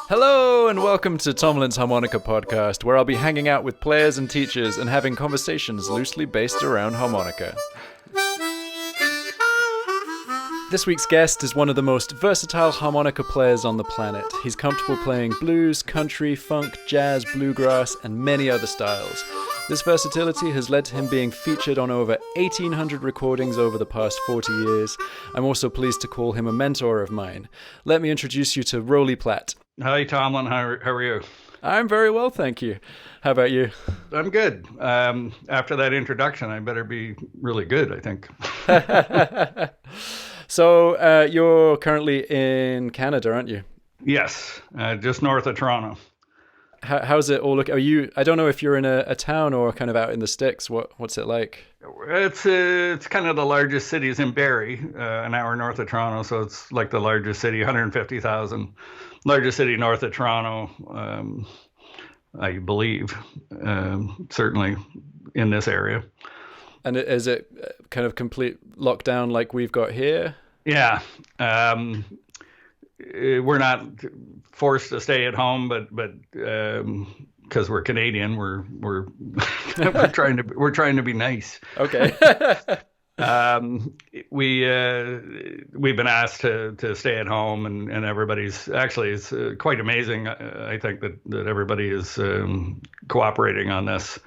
Hello and welcome to Tomlin's Harmonica podcast, where I'll be hanging out with players and teachers and having conversations loosely based around harmonica. This week's guest is one of the most versatile harmonica players on the planet. He's comfortable playing blues, country, funk, jazz, bluegrass, and many other styles. This versatility has led to him being featured on over 1,800 recordings over the past 40 years. I'm also pleased to call him a mentor of mine. Let me introduce you to Roly Platt. Hi, Tomlin. How are you? I'm very well, thank you. How about you? I'm good. After that introduction, I better be really good, I think. So you're currently in Canada, aren't you? Yes, just north of Toronto. How's it all look? Are you? I don't know if you're in a town or kind of out in the sticks. What's it like? It's kind of the largest city is in Barrie, an hour north of Toronto. So it's like the largest city, 150,000, largest city north of Toronto, I believe, certainly in this area. And is it kind of complete lockdown like we've got here? Yeah. We're not forced to stay at home, but because we're Canadian, we're trying to be nice. Okay. We've been asked to stay at home, and everybody's actually, it's quite amazing. I think that everybody is cooperating on this,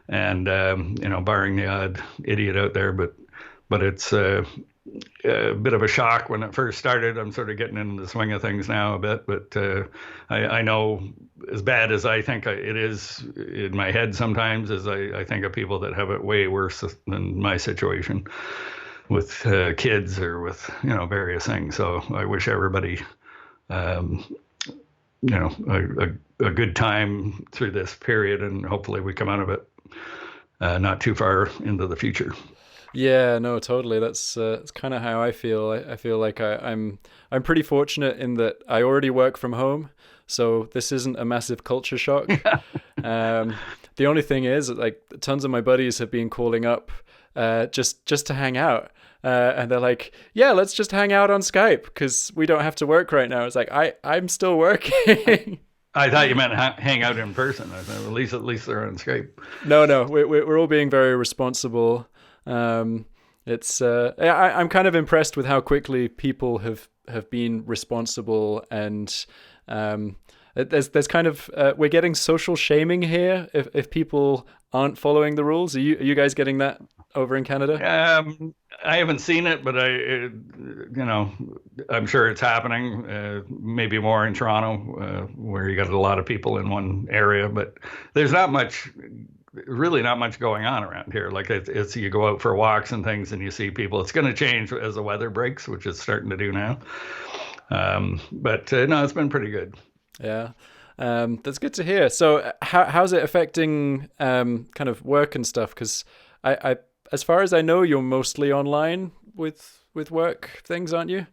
and barring the odd idiot out there, but it's a bit of a shock when it first started. I'm sort of getting into the swing of things now a bit, but I know as bad as I think it is in my head sometimes, as I think of people that have it way worse than my situation with kids or with various things. So I wish everybody a good time through this period, and hopefully we come out of it not too far into the future. Yeah, no, totally. That's kind of how I feel. I feel like I'm pretty fortunate in that I already work from home, so this isn't a massive culture shock. The only thing is, like, tons of my buddies have been calling up just to hang out, and they're like, "Yeah, let's just hang out on Skype because we don't have to work right now." It's like I'm still working. I thought you meant hang out in person. I thought at least they're on Skype. No, we're all being very responsible. I'm kind of impressed with how quickly people have been responsible, and there's kind of we're getting social shaming here if people aren't following the rules. Are you guys getting that over in Canada? I haven't seen it, but I'm sure it's happening. Maybe more in Toronto, where you got a lot of people in one area, but there's really not much going on around here. Like it's you go out for walks and things and you see people. It's going to change as the weather breaks, which it's starting to do now. But no, it's been pretty good. Yeah. That's good to hear. So how's it affecting kind of work and stuff? Because I as far as I know, you're mostly online with work things, aren't you?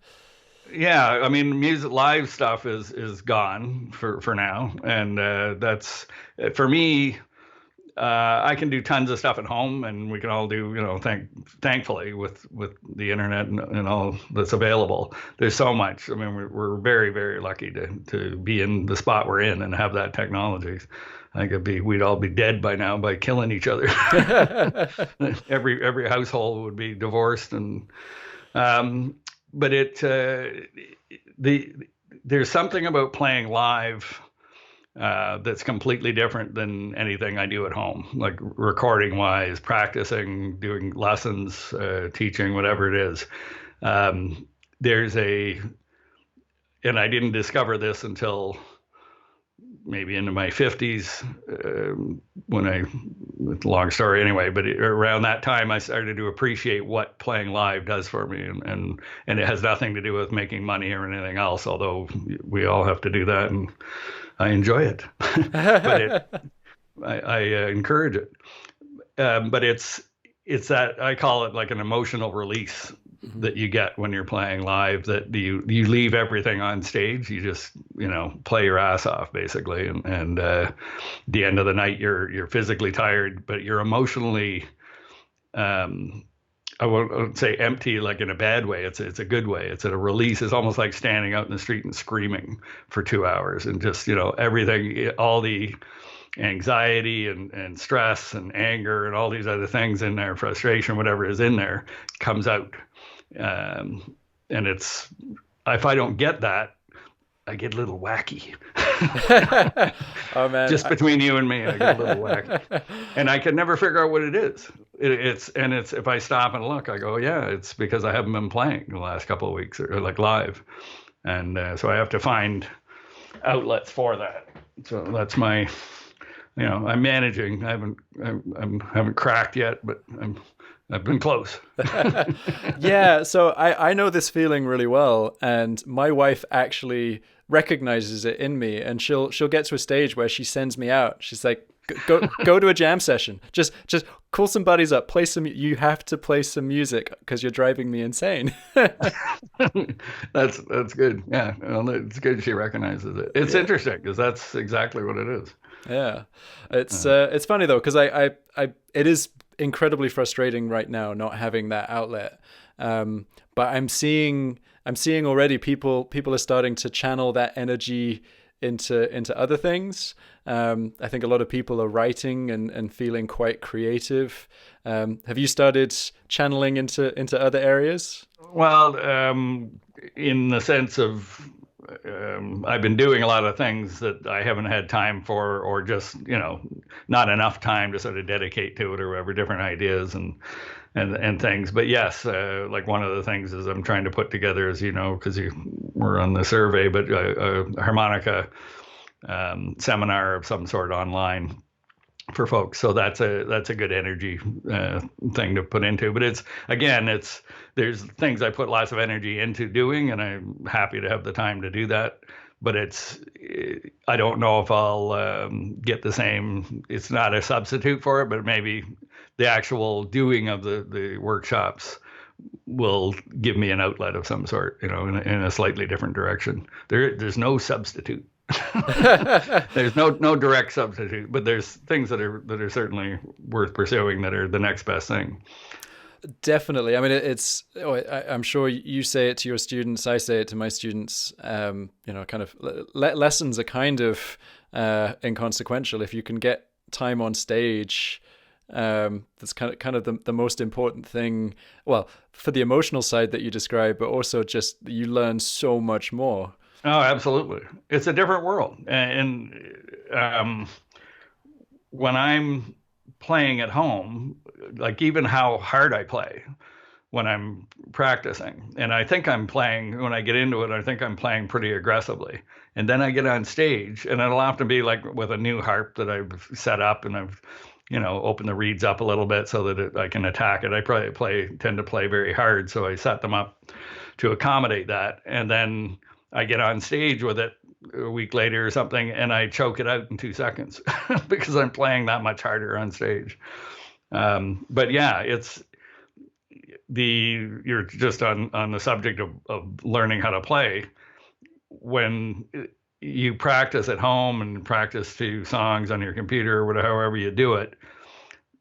Yeah, I mean, music live stuff is gone for now, and that's for me. I can do tons of stuff at home, and we can all do, thankfully with the internet and all that's available. There's so much. I mean, we're very, very lucky to be in the spot we're in and have that technology. I think we'd all be dead by now by killing each other. Every household would be divorced, and but there's something about playing live that's completely different than anything I do at home, like recording wise, practicing, doing lessons, teaching, whatever it is. And I didn't discover this until maybe into my 50s, long story anyway, but around that time I started to appreciate what playing live does for me, and it has nothing to do with making money or anything else, although we all have to do that, and I enjoy it. But I encourage it. But it's that, I call it like an emotional release that you get when you're playing live, that you leave everything on stage. You just, play your ass off basically. And at the end of the night, you're physically tired, but you're emotionally I won't say empty like in a bad way. It's a good way. It's a release. It's almost like standing out in the street and screaming for 2 hours and just, everything, all the anxiety and stress and anger and all these other things in there, frustration, whatever is in there, comes out. And if I don't get that, I get a little wacky. Oh man! Just between you and me, I get a little wacky, and I can never figure out what it is. It's if I stop and look, I go, yeah, it's because I haven't been playing the last couple of weeks or like live, and so I have to find outlets for that. So that's my, I'm managing. I haven't cracked yet, but I've been close. Yeah, so I know this feeling really well, and my wife actually recognizes it in me, and she'll get to a stage where she sends me out. She's like, go to a jam session. Just call some buddies up, play some. You have to play some music because you're driving me insane. That's good. Yeah, well, it's good she recognizes it. It's interesting because that's exactly what it is. Yeah, it's funny though, because I it is incredibly frustrating right now not having that outlet. But I'm seeing already people are starting to channel that energy into other things. I think a lot of people are writing and feeling quite creative. Have you started channeling into other areas? Well, in the sense of I've been doing a lot of things that I haven't had time for, or just not enough time to sort of dedicate to it, or whatever, different ideas and things. But yes, like one of the things is I'm trying to put together, as you know, because you were on the survey, but a harmonica seminar of some sort online for folks. So that's a good energy thing to put into. But there's things I put lots of energy into doing, and I'm happy to have the time to do that. But I don't know if I'll get the same. It's not a substitute for it, but maybe the actual doing of the workshops will give me an outlet of some sort, in a slightly different direction. There's no substitute. There's no direct substitute, but there's things that are certainly worth pursuing that are the next best thing. Definitely. I mean, I'm sure you say it to your students. I say it to my students. Kind of lessons are kind of inconsequential if you can get time on stage. That's kind of the most important thing. Well, for the emotional side that you described, but also just you learn so much more. Oh, absolutely. It's a different world. And when I'm playing at home, like even how hard I play when I'm practicing, and I think I'm playing, when I get into it, I think I'm playing pretty aggressively. And then I get on stage, and it'll often be like with a new harp that I've set up, and I've opened the reeds up a little bit so that I can attack it. I probably tend to play very hard, so I set them up to accommodate that. And then I get on stage with it a week later or something, and I choke it out in 2 seconds because I'm playing that much harder on stage. But yeah, you're just on the subject of learning how to play. When you practice at home and practice to songs on your computer or whatever, however you do it,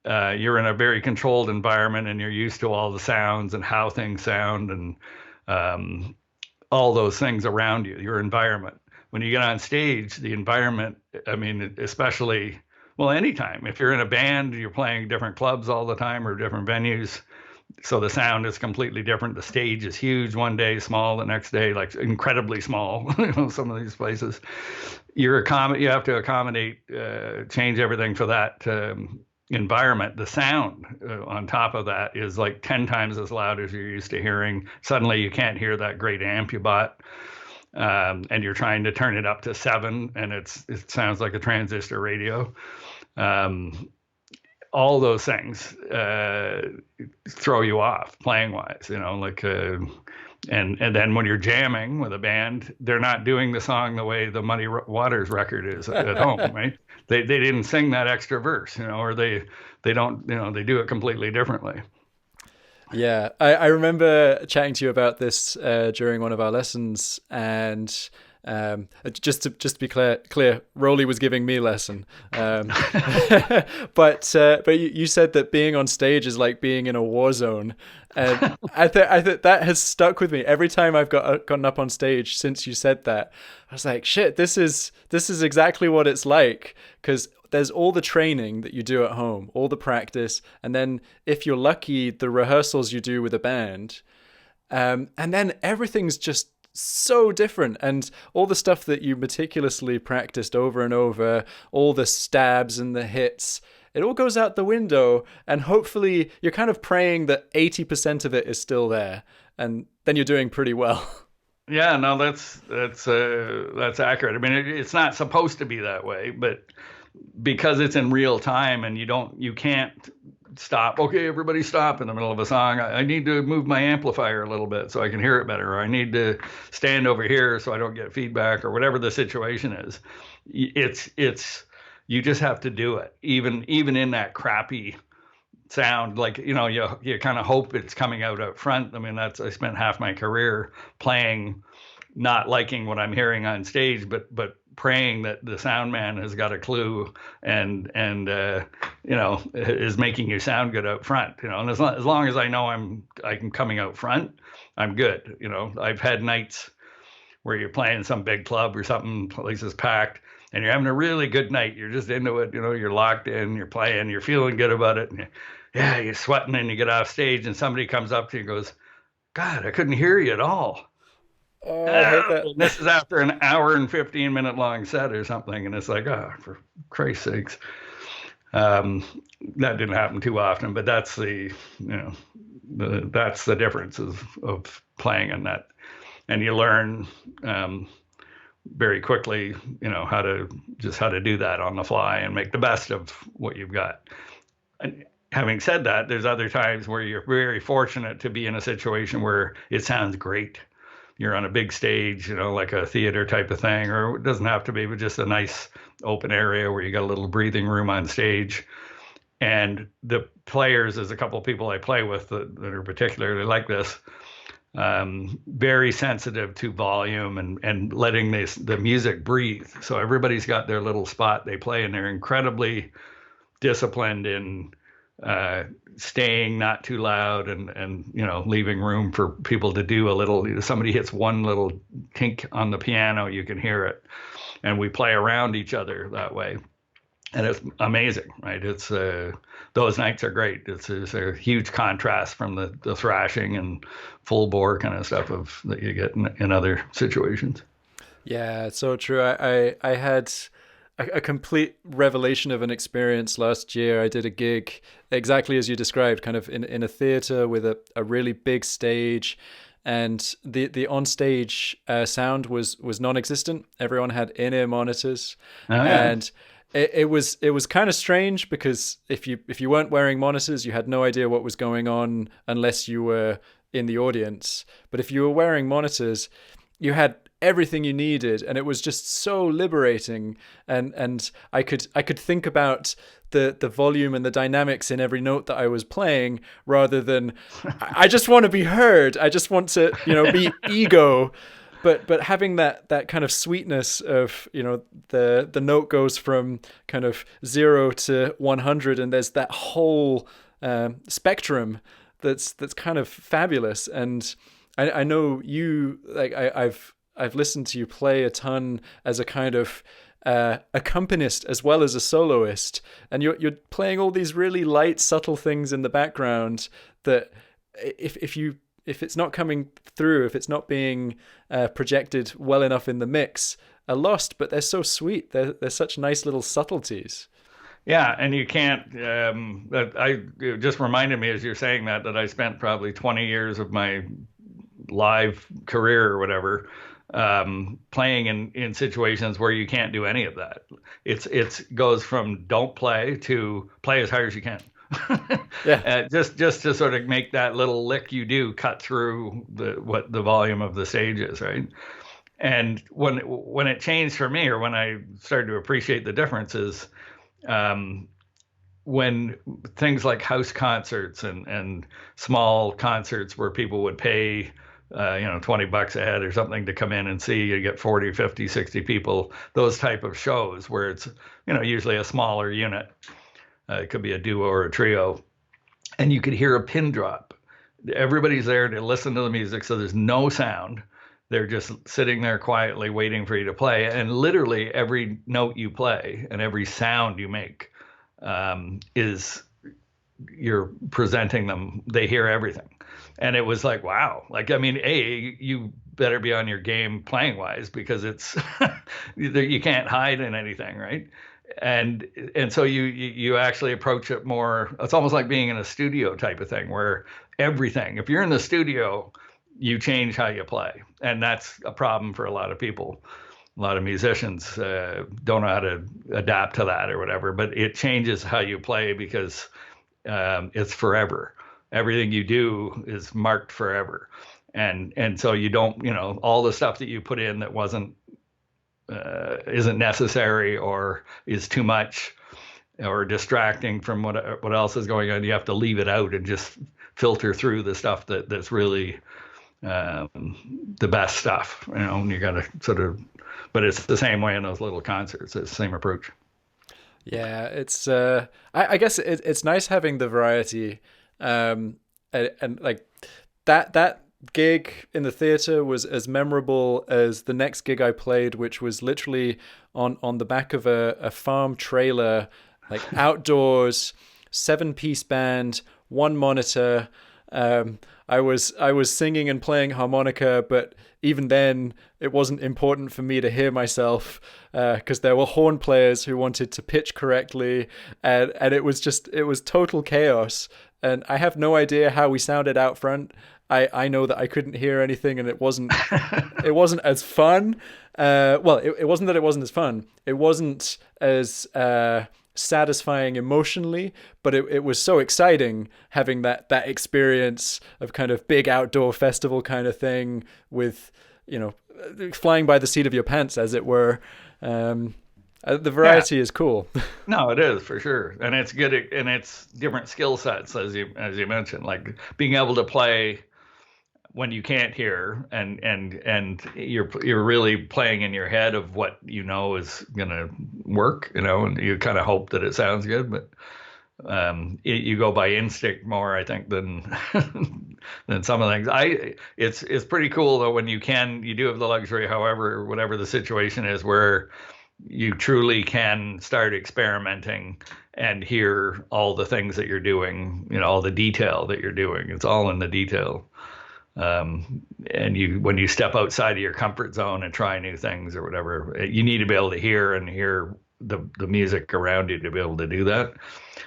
you're in a very controlled environment, and you're used to all the sounds and how things sound and all those things around you, your environment. When you get on stage, the environment, I mean, especially, well, anytime. If you're in a band, you're playing different clubs all the time or different venues. So the sound is completely different. The stage is huge one day, small the next day, like incredibly small, some of these places. You have to accommodate, change everything for that environment. The sound on top of that is like 10 times as loud as you're used to hearing. Suddenly you can't hear that great amp you bought, and you're trying to turn it up to 7, and it sounds like a transistor radio. All those things throw you off playing wise, and then when you're jamming with a band, they're not doing the song the way the Muddy Waters record is at home, right? They didn't sing that extra verse, or they don't, they do it completely differently. Yeah, I remember chatting to you about this during one of our lessons, and Just to be clear, Roly was giving me lesson. But you said that being on stage is like being in a war zone, and I think that has stuck with me every time I've gotten up on stage since you said that. I was like, shit, this is exactly what it's like, because there's all the training that you do at home, all the practice, and then if you're lucky, the rehearsals you do with a band, and then everything's just so different, and all the stuff that you meticulously practiced over and over, all the stabs and the hits, it all goes out the window, and hopefully you're kind of praying that 80% of it is still there, and then you're doing pretty well. Yeah, no, that's accurate. I mean, it's not supposed to be that way, but because it's in real time and you can't stop. Okay, everybody stop in the middle of a song. I need to move my amplifier a little bit so I can hear it better. Or I need to stand over here so I don't get feedback, or whatever the situation is. It's you just have to do it, even in that crappy sound. Like, you kind of hope it's coming out front. I mean, I spent half my career playing, not liking what I'm hearing on stage, but praying that the sound man has got a clue and is making you sound good out front. And as long as I know I'm coming out front, I'm good. I've had nights where you're playing some big club or something, place is packed, and you're having a really good night. You're just into it. You're locked in. You're playing. You're feeling good about it. And you're sweating, and you get off stage, and somebody comes up to you and goes, "God, I couldn't hear you at all." Oh, I hate that. This is after an hour and 15-minute long set or something, and it's like, oh, for Christ's sakes. That didn't happen too often, but that's that's the difference of playing in that, and you learn very quickly, how to do that on the fly and make the best of what you've got. And having said that, there's other times where you're very fortunate to be in a situation where it sounds great. You're on a big stage, like a theater type of thing, or it doesn't have to be, but just a nice open area where you got a little breathing room on stage. And the players, there's a couple of people I play with that are particularly like this, very sensitive to volume and letting the music breathe. So everybody's got their little spot they play, and they're incredibly disciplined in staying not too loud and leaving room for people to do a little. Somebody hits one little kink on the piano, you can hear it, and we play around each other that way, and it's amazing, right? It's those nights are great. It's a huge contrast from the thrashing and full bore kind of stuff that you get in other situations. Yeah, it's so true. I had a complete revelation of an experience last year. I did a gig exactly as you described, kind of in a theater with a really big stage, and the on-stage sound was non-existent. Everyone had in-ear monitors. Oh, yeah. And it was kind of strange, because if you weren't wearing monitors, you had no idea what was going on unless you were in the audience. But if you were wearing monitors, you had everything you needed, and it was just so liberating, and I could think about the volume and the dynamics in every note that I was playing, rather than I just want to be heard, I just want to be ego, but having that kind of sweetness of the note goes from kind of 0 to 100, and there's that whole spectrum that's kind of fabulous. And I know you, like, I've listened to you play a ton as a kind of accompanist as well as a soloist, and you're playing all these really light, subtle things in the background that if it's not coming through, if it's not being projected well enough in the mix, are lost. But they're so sweet. They're such nice little subtleties. Yeah, and you can't. It just reminded me as you're saying that I spent probably 20 years of my live career or whatever playing in situations where you can't do any of that. It's goes from don't play to play as hard as you can. Yeah. Just to sort of make that little lick you do cut through what the volume of the stage is, right? And when it changed for me, or when I started to appreciate the differences, when things like house concerts and small concerts where people would pay $20 a head or something to come in and see. You get 40, 50, 60 people, those type of shows where it's, usually a smaller unit. It could be a duo or a trio. And you could hear a pin drop. Everybody's there to listen to the music, so there's no sound. They're just sitting there quietly waiting for you to play. And literally every note you play and every sound you make is you're presenting them. They hear everything. And it was like, wow. Like, I mean, you better be on your game playing wise, because it's you can't hide in anything, right? And so you actually approach it more. It's almost like being in a studio type of thing, where everything, if you're in the studio, you change how you play. And that's a problem for a lot of people. A lot of musicians don't know how to adapt to that or whatever, but it changes how you play, because it's forever. Everything you do is marked forever. And so you don't, all the stuff that you put in that isn't necessary or is too much or distracting from what else is going on, you have to leave it out and just filter through the stuff that's really the best stuff, and you got to sort of, but it's the same way in those little concerts. It's the same approach. Yeah, it's I guess it's nice having the variety, and like that gig in the theater was as memorable as the next gig I played, which was literally on the back of a farm trailer, like outdoors, 7-piece band, one monitor. I was singing and playing harmonica, but even then it wasn't important for me to hear myself, because there were horn players who wanted to pitch correctly, and it was total chaos. And I have no idea how we sounded out front. I know that I couldn't hear anything, and it wasn't as fun. It wasn't that it wasn't as fun. It wasn't as satisfying emotionally, but it was so exciting having that experience of kind of big outdoor festival kind of thing with, flying by the seat of your pants, as it were. The variety is cool. No, it is for sure, and it's good, and it's different skill sets, as you mentioned, like being able to play when you can't hear, and you're really playing in your head of what is gonna work, and you kind of hope that it sounds good, but you go by instinct more, I think, than than some of the things. It's pretty cool though when you do have the luxury, however, whatever the situation is, where you truly can start experimenting and hear all the things that you're doing, all the detail that you're doing. It's all in the detail. And when you step outside of your comfort zone and try new things or whatever, you need to be able to hear the music around you to be able to do that.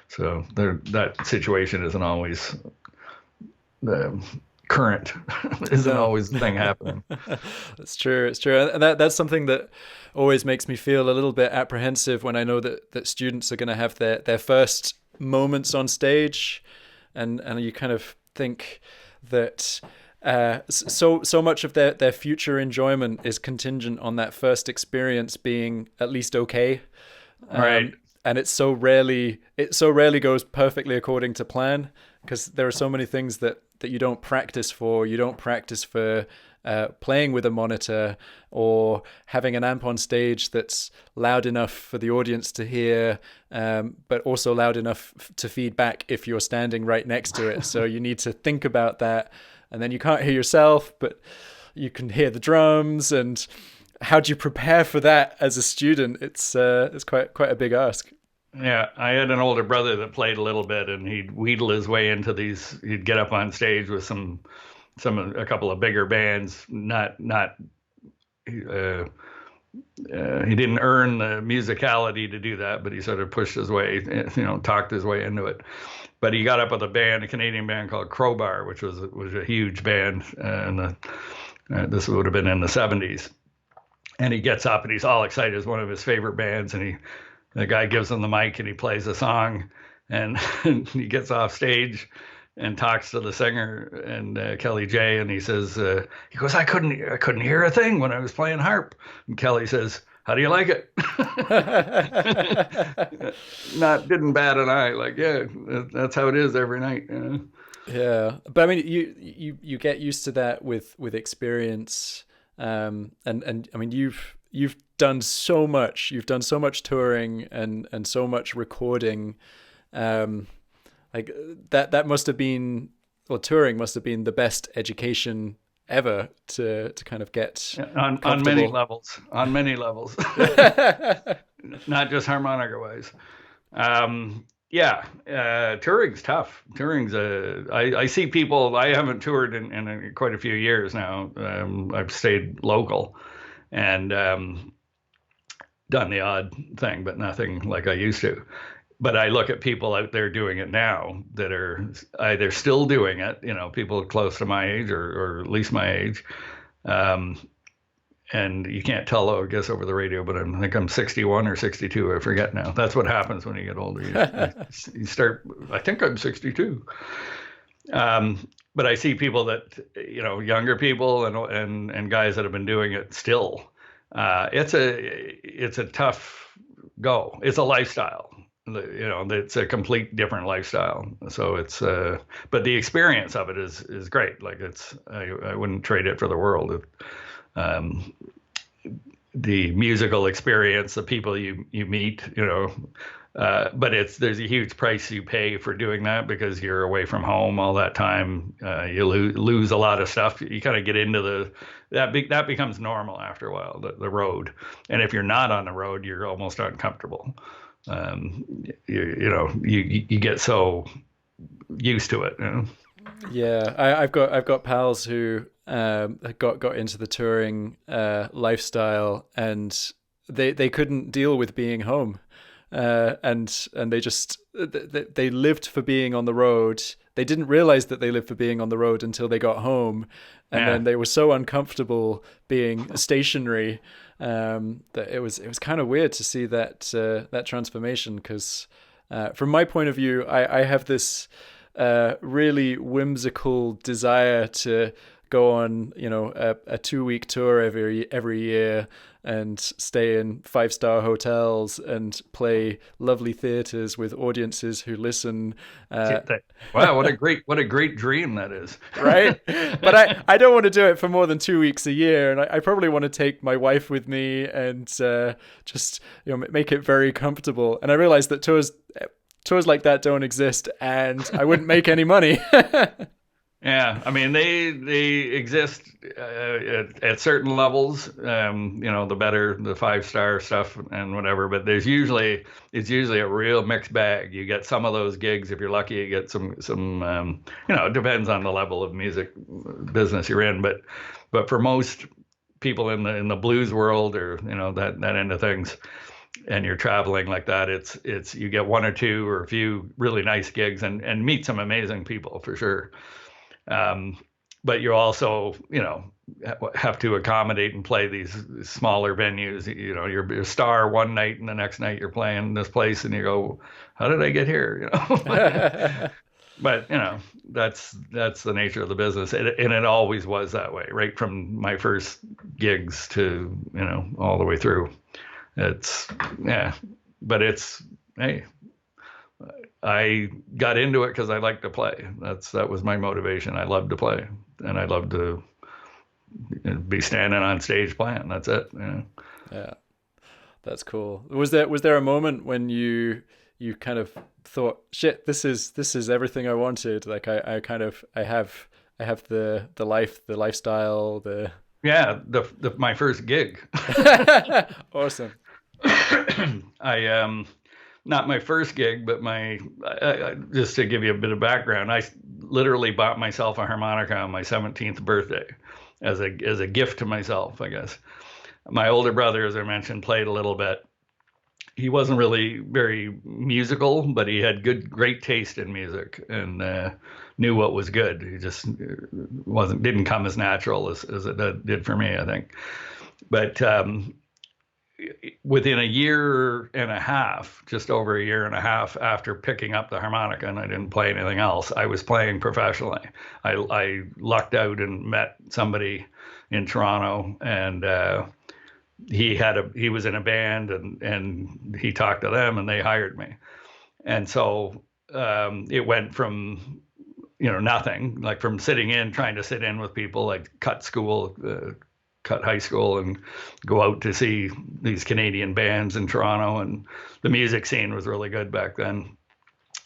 So that situation isn't always current. Isn't always the thing happening. It's true. It's true. And that's something that always makes me feel a little bit apprehensive when I know that students are going to have their first moments on stage, and you kind of think that so much of their future enjoyment is contingent on that first experience being at least okay. Right. And it so rarely goes perfectly according to plan, because there are so many things that you don't practice for. You don't practice for playing with a monitor, or having an amp on stage that's loud enough for the audience to hear, but also loud enough to feed back if you're standing right next to it. So you need to think about that, and then you can't hear yourself, but you can hear the drums. And how do you prepare for that as a student? It's quite a big ask. Yeah, I had an older brother that played a little bit, and he'd wheedle his way into these. He'd get up on stage with a couple of bigger bands. He didn't earn the musicality to do that, but he sort of pushed his way, talked his way into it. But he got up with a Canadian band called Crowbar, which was a huge band, and this would have been in the 70s. And he gets up and he's all excited. It's one of his favorite bands, and the guy gives him the mic and he plays a song, and he gets off stage and talks to the singer and Kelly J, and he says, he goes, I couldn't hear a thing when I was playing harp. And Kelly says, how do you like it? Didn't bat an eye. Like, yeah, that's how it is every night. Yeah, but I mean, you get used to that with experience, and I mean, you've done so much. You've done so much touring and so much recording. Um, like that must have been, well, touring must have been the best education ever to kind of get On many comfortable. levels, on many levels, not just harmonica wise. Yeah, touring's tough. I see people. I haven't toured in quite a few years now. I've stayed local and done the odd thing, but nothing like I used to. But I look at people out there doing it now that are either still doing it, people close to my age or at least my age. Um, and you can't tell, I guess, over the radio, but I think I'm 61 or 62. I forget now. That's what happens when you get older. You start, I think I'm 62. But I see people that, younger people and guys that have been doing it still. It's a tough go. It's a lifestyle. It's a complete different lifestyle. So but the experience of it is great. Like I wouldn't trade it for the world. Um, the musical experience, the people you meet, but there's a huge price you pay for doing that because you're away from home all that time. You lose a lot of stuff. You kind of get into that becomes normal after a while, the road. And if you're not on the road, you're almost uncomfortable. You get so used to it. Yeah, I've got pals who got into the touring lifestyle, and they couldn't deal with being home, and they lived for being on the road. They didn't realize that they lived for being on the road until they got home, and Yeah. then they were so uncomfortable being stationary that it was kind of weird to see that transformation. Because from my point of view, I have this really whimsical desire to go on, a 2 week tour every year and stay in 5-star hotels and play lovely theaters with audiences who listen. Wow, what a great dream that is. Right? But I don't want to do it for more than 2 weeks a year, and I probably want to take my wife with me and just make it very comfortable. And I realize that tours like that don't exist, and I wouldn't make any money. Yeah, I mean they exist at certain levels. The better the 5-star stuff and whatever. But it's usually a real mixed bag. You get some of those gigs if you're lucky. You get some. It depends on the level of music business you're in. But for most people in the blues world or that end of things, and you're traveling like that, it's you get one or two or a few really nice gigs and meet some amazing people for sure. But you also, have to accommodate and play these smaller venues. You're a star one night and the next night you're playing this place and you go, how did I get here? But that's the nature of the business, and it always was that way, right from my first gigs to all the way through. It's yeah, but hey. I got into it because I like to play. That was my motivation. I love to play, and I love to be standing on stage playing. That's it. Yeah, that's cool. Was there a moment when you kind of thought, shit, this is everything I wanted? Like I have the lifestyle, the Yeah, my first gig. awesome. I not my first gig, but just to give you a bit of background, I literally bought myself a harmonica on my 17th birthday as a gift to myself, I guess. My older brother, as I mentioned, played a little bit. He wasn't really very musical, but he had great taste in music and knew what was good. He just didn't come as natural as it did for me, I think. But within a year and a half, just over a year and a half after picking up the harmonica, and I didn't play anything else, I was playing professionally. I lucked out and met somebody in Toronto, and he was in a band, and he talked to them, and they hired me. And so it went from nothing, like from sitting in, trying to sit in with people, like cut high school and go out to see these Canadian bands in Toronto. And the music scene was really good back then.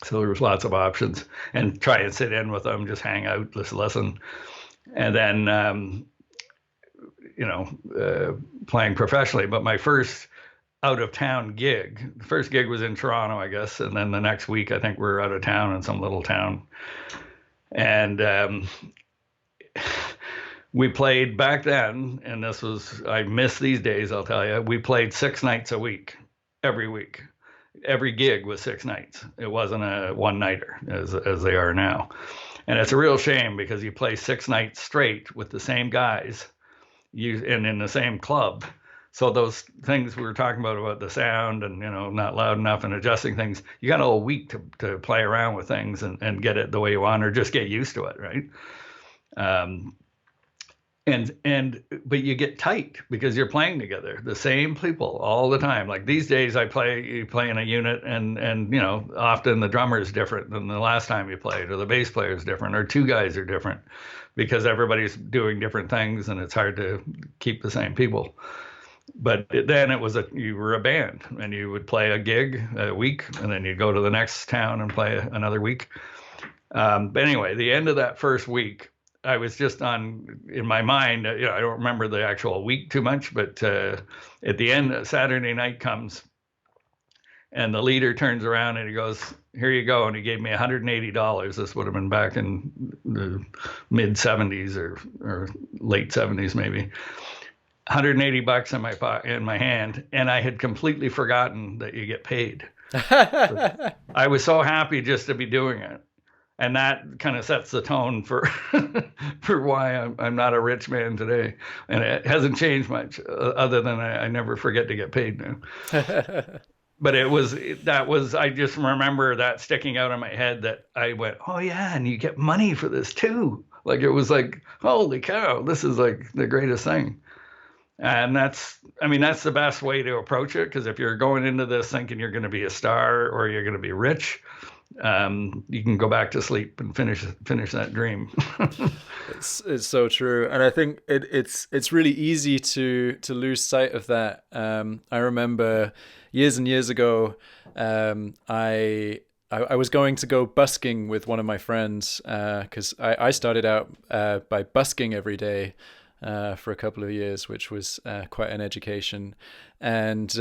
So there was lots of options, and try and sit in with them, just hang out, just listen. And then, playing professionally. But my first out of town gig, the first gig was in Toronto, I guess. And then the next week, I think we were out of town in some little town. And we played back then, and I miss these days, I'll tell you. We played 6 nights a week, every week. Every gig was 6 nights. It wasn't a one-nighter as they are now. And it's a real shame because you play 6 nights straight with the same guys and in the same club. So those things we were talking about the sound and, not loud enough and adjusting things, you got a whole week to play around with things and get it the way you want, or just get used to it, right? But you get tight because you're playing together, the same people all the time. Like these days, you play in a unit, and often the drummer is different than the last time you played, or the bass player is different, or 2 guys are different, because everybody's doing different things, and it's hard to keep the same people. But then you were a band, and you would play a gig a week, and then you'd go to the next town and play another week. But anyway, the end of that first week, I was just in my mind, I don't remember the actual week too much, but at the end, Saturday night comes, and the leader turns around and he goes, "Here you go." And he gave me $180. This would have been back in the mid 70s or late 70s, maybe. $180 in my hand, and I had completely forgotten that you get paid. I was so happy just to be doing it. And that kind of sets the tone for why I'm not a rich man today. And it hasn't changed much, other than I never forget to get paid now. But I just remember that sticking out in my head, that I went, oh yeah, and you get money for this too. Like, it was like, holy cow, this is like the greatest thing. And that's the best way to approach it, because if you're going into this thinking you're going to be a star or you're going to be rich, you can go back to sleep and finish that dream. It's so true, and I think it's really easy to lose sight of that. I remember years and years ago, I was going to go busking with one of my friends, because I started out by busking every day for a couple of years, which was quite an education. And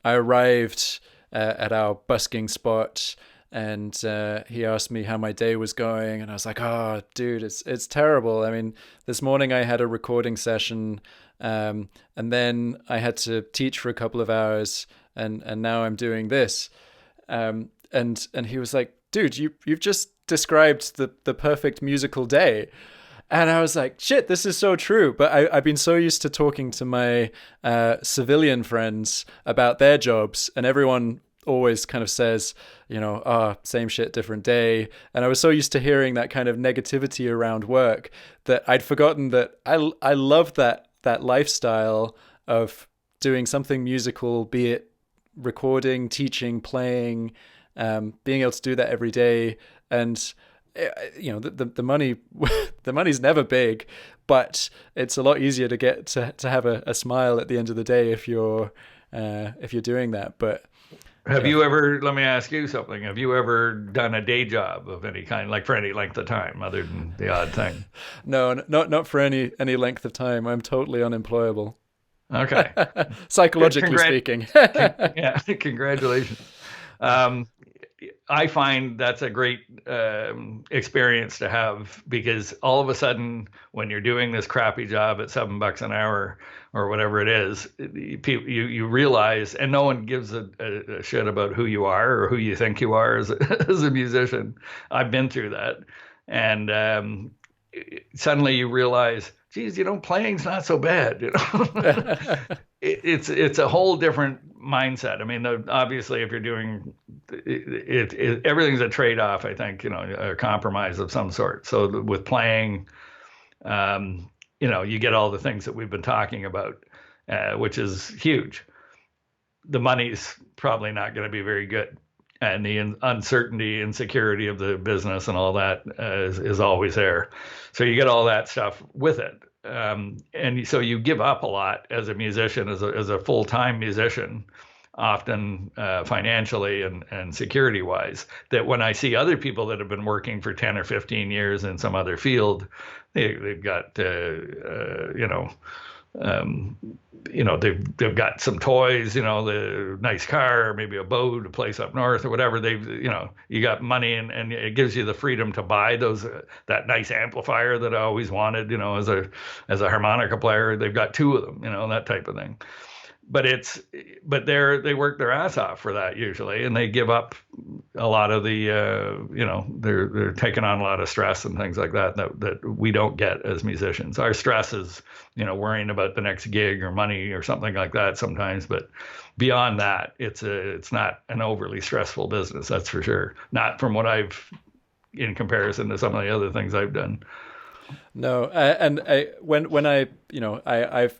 I arrived at our busking spot, and he asked me how my day was going, and I was like, "Oh, dude, it's terrible. I mean, this morning I had a recording session, and then I had to teach for a couple of hours, and now I'm doing this." And he was like, "Dude, you've just described the perfect musical day." And I was like, shit, this is so true. But I've been so used to talking to my civilian friends about their jobs, and everyone always kind of says, same shit, different day. And I was so used to hearing that kind of negativity around work that I'd forgotten that I love that lifestyle of doing something musical, be it recording, teaching, playing, being able to do that every day. And the money, the money's never big, but it's a lot easier to get to have a smile at the end of the day if you're doing that. But have you ever, let me ask you something, have you ever done a day job of any kind, like for any length of time, other than the odd thing? No, not for any length of time. I'm totally unemployable. Okay. Psychologically speaking. Yeah, congratulations. I find that's a great experience to have, because all of a sudden, when you're doing this crappy job at $7 an hour or whatever it is, you realize, and no one gives a shit about who you are or who you think you are as a musician. I've been through that, and suddenly you realize, geez, playing's not so bad. It's a whole different mindset. I mean, obviously, if you're doing it, everything's a trade-off. I think, a compromise of some sort. So with playing, you get all the things that we've been talking about, which is huge. The money's probably not going to be very good. and the uncertainty, insecurity of the business and all that is always there. So you get all that stuff with it. And so you give up a lot as a musician, as a full-time musician, often financially and security wise, that when I see other people that have been working for 10 or 15 years in some other field, they've got, um, they've got some toys, the nice car, or maybe a boat, a place up north or whatever. You got money, and it gives you the freedom to buy that nice amplifier that I always wanted, as a harmonica player. They've got two of them, that type of thing. But they work their ass off for that usually, and they give up a lot of the, they're taking on a lot of stress and things like that we don't get as musicians. Our stress is, worrying about the next gig or money or something like that sometimes, but beyond that, it's not an overly stressful business, that's for sure. Not from what in comparison to some of the other things I've done. No, I've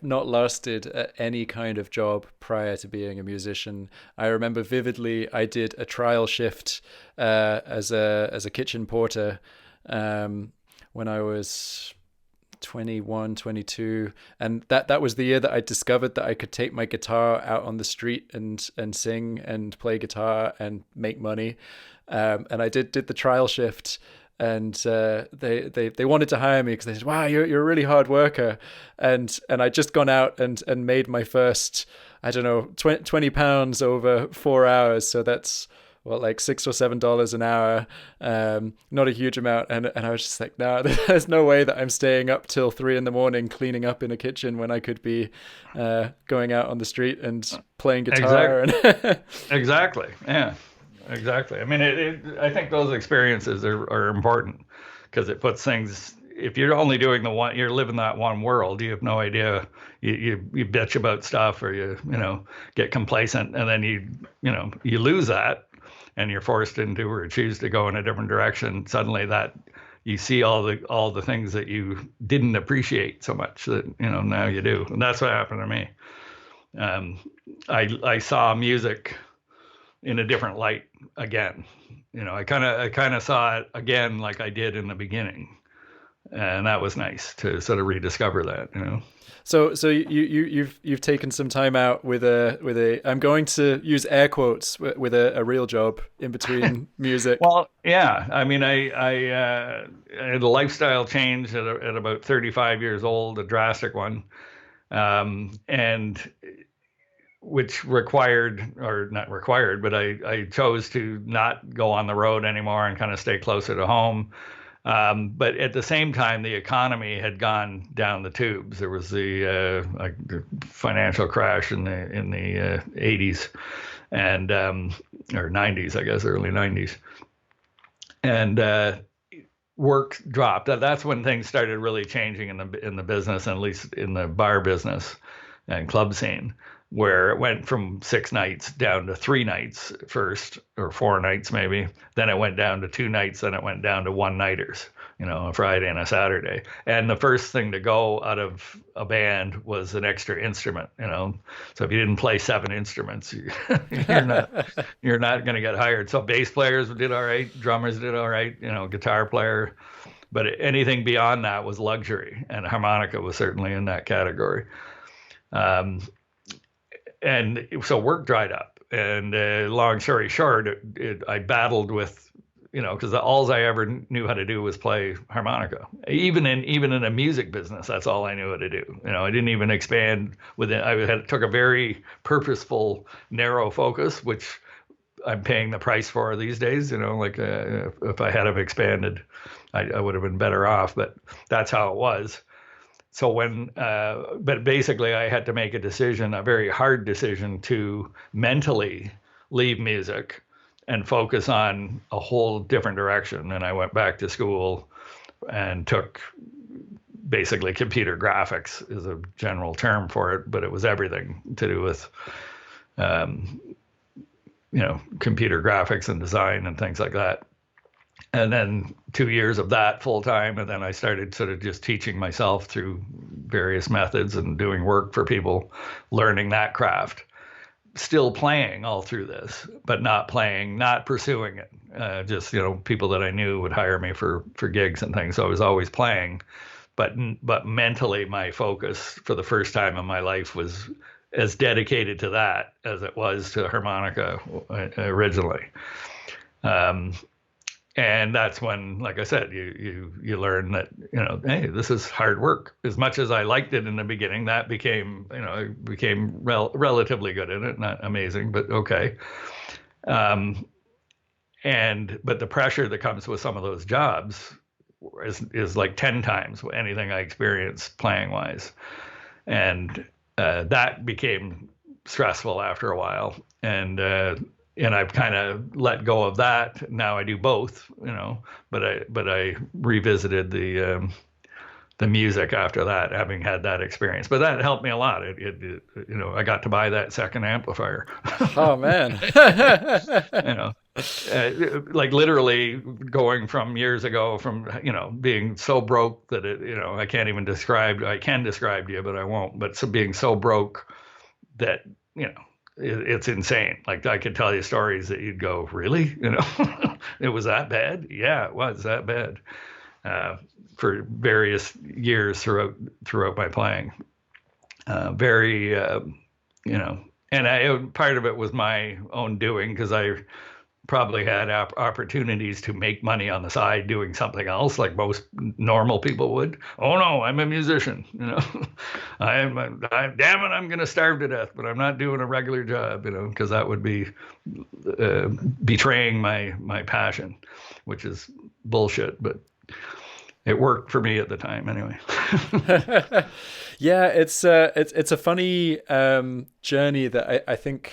not lasted at any kind of job prior to being a musician. I remember vividly I did a trial shift as a kitchen porter when I was 21, 22, and that was the year that I discovered that I could take my guitar out on the street and sing and play guitar and make money. And I did the trial shift. And they wanted to hire me because they said, "Wow, you're a really hard worker," and I'd just gone out and made my first, I don't know, 20 pounds over 4 hours. So that's like $6 or $7 an hour. Not a huge amount. And I was just like, no, there's no way that I'm staying up till 3 a.m. cleaning up in a kitchen when I could be going out on the street and playing guitar. Exactly. Exactly. Yeah. Exactly. I mean, I think those experiences are important because it puts things. If you're only doing you're living that one world. You have no idea. You bitch about stuff, or you get complacent, and then you lose that, and you're forced into or choose to go in a different direction. Suddenly, that you see all the things that you didn't appreciate so much that now you do, and that's what happened to me. I saw music in a different light again. I kind of saw it again like I did in the beginning, and that was nice to sort of rediscover that. So you've taken some time out with a I'm going to use air quotes with a real job in between music. Well, yeah. I mean, I had a lifestyle change at about 35 years old, a drastic one, and which required, or not required, but I chose to not go on the road anymore and kind of stay closer to home. But at the same time, the economy had gone down the tubes. There was the financial crash in the 80s and or 90s, I guess, early 90s, and work dropped. That's when things started really changing in the business, and at least in the bar business and club scene, where it went from 6 nights down to 3 nights first, or 4 nights maybe. Then it went down to 2 nights. Then it went down to one-nighters, a Friday and a Saturday. And the first thing to go out of a band was an extra instrument, So if you didn't play 7 instruments, you're not going to get hired. So bass players did all right, drummers did all right, guitar player. But anything beyond that was luxury, and harmonica was certainly in that category. And so work dried up, and long story short, I battled with, because all I ever knew how to do was play harmonica. Even in a music business, that's all I knew how to do. I didn't even expand within. Took a very purposeful, narrow focus, which I'm paying the price for these days. If I had have expanded, I would have been better off. But that's how it was. So but basically I had to make a decision, a very hard decision, to mentally leave music and focus on a whole different direction. And I went back to school and took basically computer graphics is a general term for it, but it was everything to do with, computer graphics and design and things like that. And then 2 years of that full time. And then I started sort of just teaching myself through various methods and doing work for people, learning that craft. still playing all through this, but not playing, not pursuing it. Just, people that I knew would hire me for gigs and things. So I was always playing, but mentally my focus for the first time in my life was as dedicated to that as it was to harmonica originally. And that's when, like I said, you learn that, hey, this is hard work. As much as I liked it in the beginning, that became, I became relatively good at it. Not amazing, but okay. But the pressure that comes with some of those jobs is like 10 times anything I experienced playing wise. And that became stressful after a while. And I've kind of let go of that. Now I do both, but I revisited the music after that, having had that experience. But that helped me a lot. I got to buy that second amplifier. Oh man. Like literally going from years ago from, being so broke that I can't even describe. I can describe to you, but I won't. But being so broke that, it's insane. Like I could tell you stories that you'd go, really? It was that bad? Yeah, it was that bad. For various years throughout my playing. Very, and part of it was my own doing, because I probably had opportunities to make money on the side doing something else, like most normal people would. Oh no, I'm a musician. Damn it, I'm going to starve to death, but I'm not doing a regular job. Because that would be betraying my passion, which is bullshit. But it worked for me at the time, anyway. Yeah, it's a funny journey that I think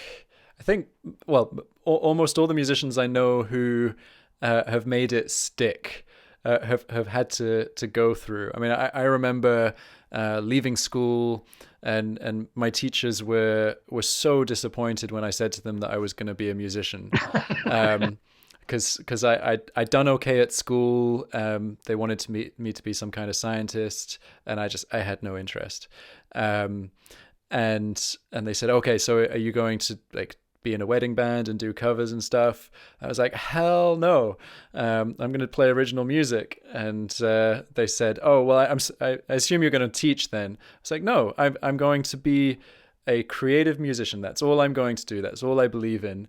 well, almost all the musicians I know who have made it stick have had to go through. I mean, I remember leaving school, and my teachers were so disappointed when I said to them that I was going to be a musician. Because I'd done okay at school. They wanted me to be some kind of scientist, and I had no interest. And they said, okay, so are you going to like be in a wedding band and do covers and stuff? I was like, hell no. I'm going to play original music. And they said, oh well, I assume you're going to teach then. I was like, no, I'm going to be a creative musician. That's all I'm going to do. That's all I believe in.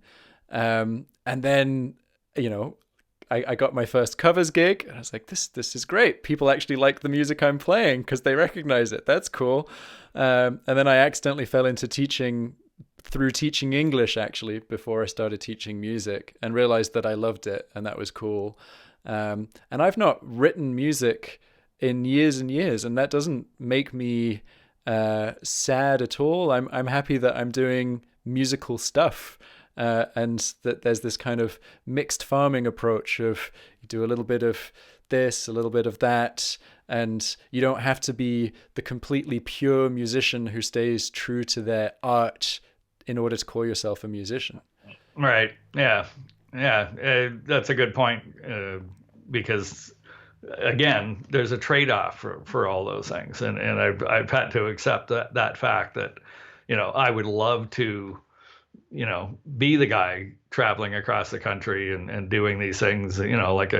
And then, I got my first covers gig, and I was like, this is great. People actually like the music I'm playing because they recognize it. That's cool. And then I accidentally fell into teaching English, actually, before I started teaching music, and realized that I loved it, and that was cool. And I've not written music in years and years, and that doesn't make me sad at all. I'm happy that I'm doing musical stuff. And that there's this kind of mixed farming approach of you do a little bit of this, a little bit of that, and you don't have to be the completely pure musician who stays true to their art in order to call yourself a musician. Right. Yeah. Yeah. That's a good point, because again, there's a trade-off for all those things, and I've had to accept that fact that I would love to be the guy traveling across the country and doing these things, like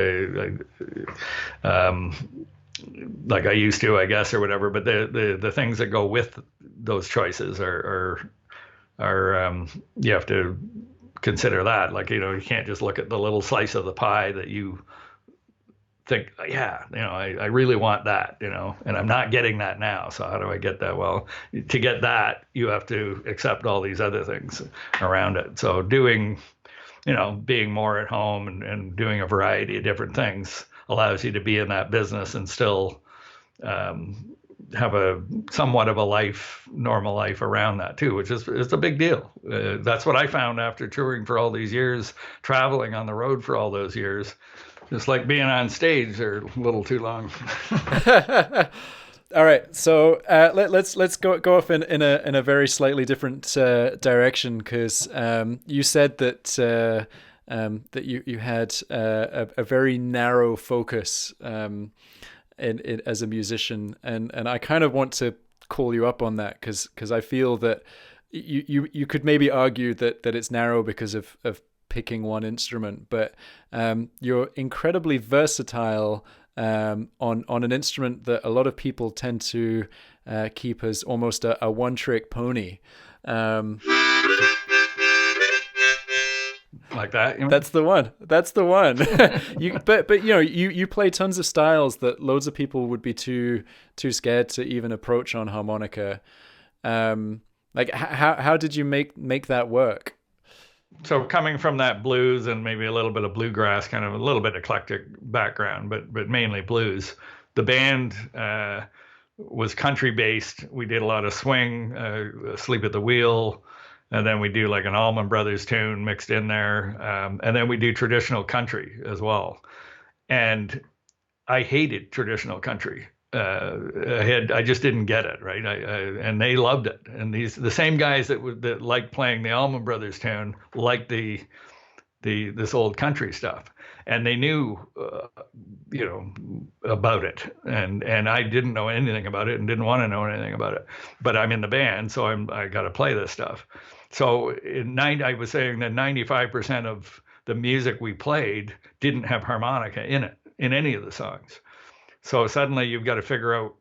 like I used to, I guess, or whatever. But the things that go with those choices are you have to consider that. Like, you can't just look at the little slice of the pie that you think, yeah, I really want that, and I'm not getting that now. So how do I get that? Well, to get that, you have to accept all these other things around it. So being more at home and doing a variety of different things allows you to be in that business and still have a somewhat of a normal life around that too, which is it's a big deal. That's what I found after touring for all these years, traveling on the road for all those years. Just like being on stage, they're a little too long. All right, so let's go off in a very slightly different direction, because you said that you had a very narrow focus in as a musician, and I kind of want to call you up on that, because I feel that you could maybe argue that it's narrow because of picking one instrument, but you're incredibly versatile on an instrument that a lot of people tend to keep as almost a one-trick pony. Um, Like that, you mean? that's the one. That's the one. But you know, you play tons of styles that loads of people would be too scared to even approach on harmonica. Like how did you make that work? So coming from that blues and maybe a little bit of bluegrass, kind of a little bit eclectic background, but mainly blues. The band was country based. We did a lot of swing, Sleep at the Wheel, and then we do like an Allman Brothers tune mixed in there, and then we do traditional country as well. And I hated traditional country. I just didn't get it, right? And they loved it. And the same guys that liked playing the Allman Brothers tune liked this old country stuff, and they knew, about it. And I didn't know anything about it and didn't want to know anything about it. But I'm in the band, so I got to play this stuff. So I was saying that 95% of the music we played didn't have harmonica in it in any of the songs. So suddenly you've got to figure out,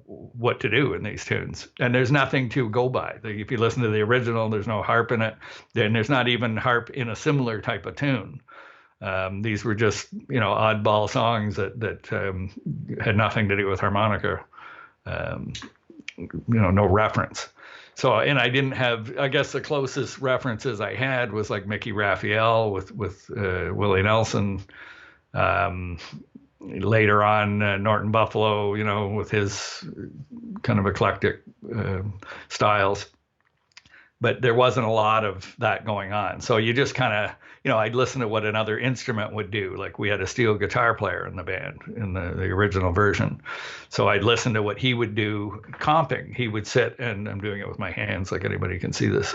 what to do in these tunes. And there's nothing to go by. If you listen to the original, there's no harp in it. Then there's not even harp in a similar type of tune. These were just, oddball songs that had nothing to do with harmonica. No reference. So, and I didn't have, I guess the closest references I had was like Mickey Raphael with Willie Nelson. Later on, Norton Buffalo, with his kind of eclectic styles. But there wasn't a lot of that going on. So you just kind of, I'd listen to what another instrument would do. Like we had a steel guitar player in the band in the original version. So I'd listen to what he would do comping. He would sit, and I'm doing it with my hands like anybody can see this.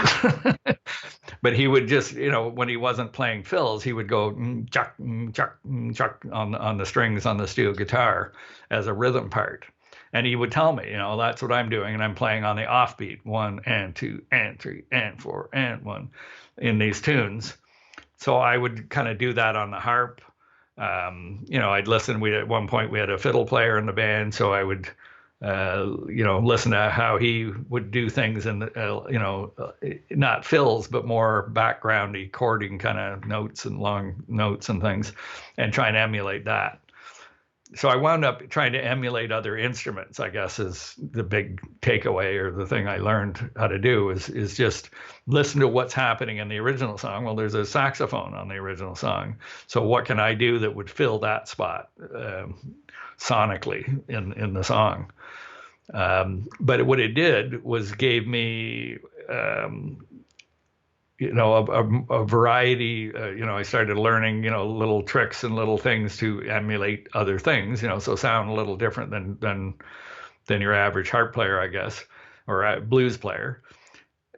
But he would just, when he wasn't playing fills, he would go chuck, chuck, chuck on the strings on the steel guitar as a rhythm part. And he would tell me, that's what I'm doing. And I'm playing on the offbeat 1 and 2 and 3 and 4 and 1 in these tunes. So I would kind of do that on the harp. I'd listen. At one point we had a fiddle player in the band. So I would, listen to how he would do things in the, not fills, but more backgroundy chording kind of notes and long notes and things, and try and emulate that. So I wound up trying to emulate other instruments, I guess, is the big takeaway, or the thing I learned how to do is just listen to what's happening in the original song. Well, there's a saxophone on the original song. So what can I do that would fill that spot sonically in the song? But what it did was gave me a variety. I started learning, little tricks and little things to emulate other things, so sound a little different than your average harp player, I guess, or a blues player.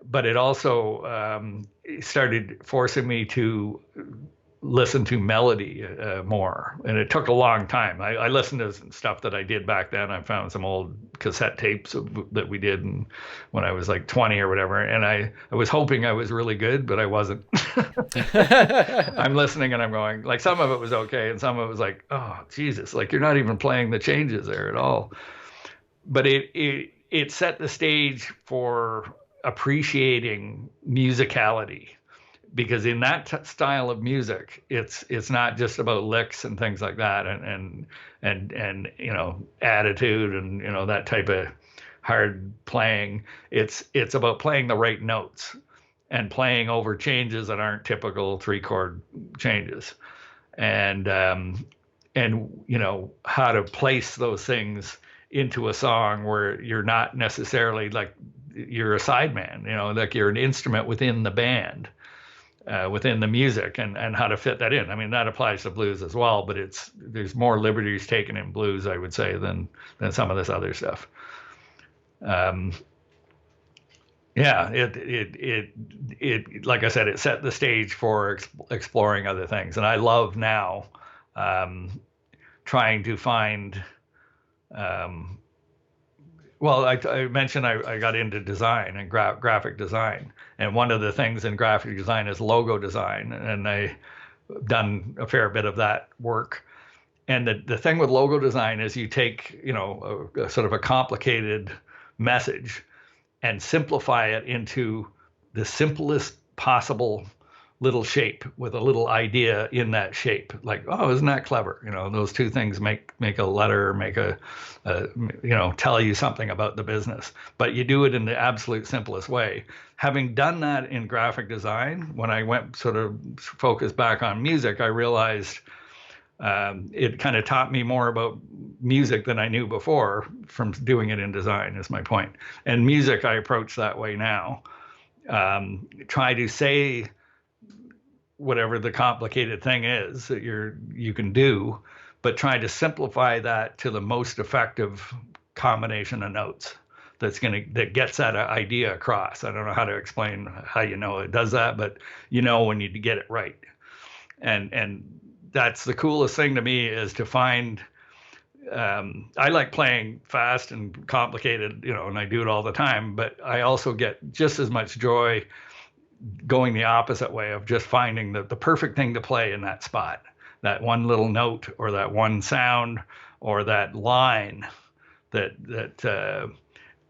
But it also started forcing me to listen to melody more. And it took a long time. I listened to some stuff that I did back then. I found some old cassette tapes that we did when I was like 20 or whatever. And I was hoping I was really good, but I wasn't. I'm listening and I'm going, like, some of it was okay. And some of it was like, oh, Jesus, like you're not even playing the changes there at all. But it set the stage for appreciating musicality. Because in that style of music, it's not just about licks and things like that, and attitude and that type of hard playing. It's about playing the right notes and playing over changes that aren't typical 3-chord changes, and how to place those things into a song where you're not necessarily like you're a sideman, like you're an instrument within the band. Within the music, and how to fit that in. I mean, that applies to blues as well, but there's more liberties taken in blues, I would say, than some of this other stuff. It like I said, it set the stage for exploring other things, and I love now trying to find Well, I mentioned I got into design and graphic design, and one of the things in graphic design is logo design, and I done a fair bit of that work. And the thing with logo design is you take, a sort of a complicated message and simplify it into the simplest possible little shape with a little idea in that shape. Like, oh, isn't that clever? Those two things make a letter, tell you something about the business. But you do it in the absolute simplest way. Having done that in graphic design, when I went sort of focused back on music, I realized it kind of taught me more about music than I knew before from doing it in design, is my point. And music, I approach that way now. Try to say whatever the complicated thing is that you can do, but try to simplify that to the most effective combination of notes that gets that idea across. I don't know how to explain how it does that, but when you get it right. And that's the coolest thing to me, is to find. I like playing fast and complicated, and I do it all the time, but I also get just as much joy going the opposite way of just finding the perfect thing to play in that spot, that one little note or that one sound or that line that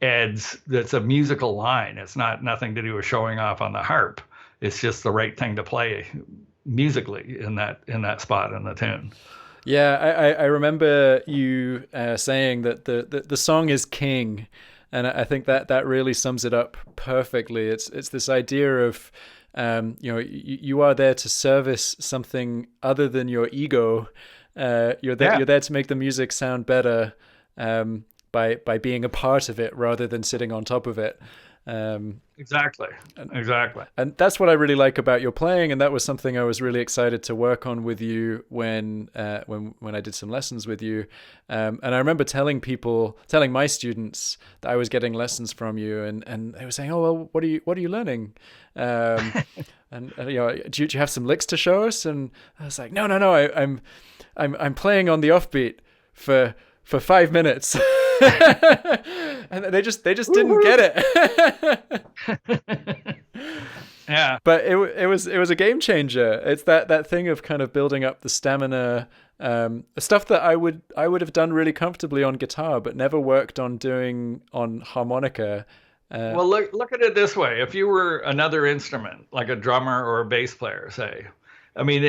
adds, that's a musical line. It's nothing to do with showing off on the harp. It's just the right thing to play musically in that spot in the tune. Yeah, I remember you saying that the song is king, and I think that really sums it up perfectly. It's this idea of you are there to service something other than your ego. You're there to make the music sound better by being a part of it rather than sitting on top of it. Exactly. And that's what I really like about your playing, and that was something I was really excited to work on with you when I did some lessons with you. And I remember telling my students that I was getting lessons from you, and they were saying, "Oh, well, what are you learning?" And do you have some licks to show us? And I was like, no, I'm playing on the offbeat for 5 minutes. And they just didn't get it. Yeah. But it was a game changer. It's that thing of kind of building up the stamina, stuff that I would have done really comfortably on guitar, but never worked on doing on harmonica. Well, look at it this way. If you were another instrument, like a drummer or a bass player, say, I mean,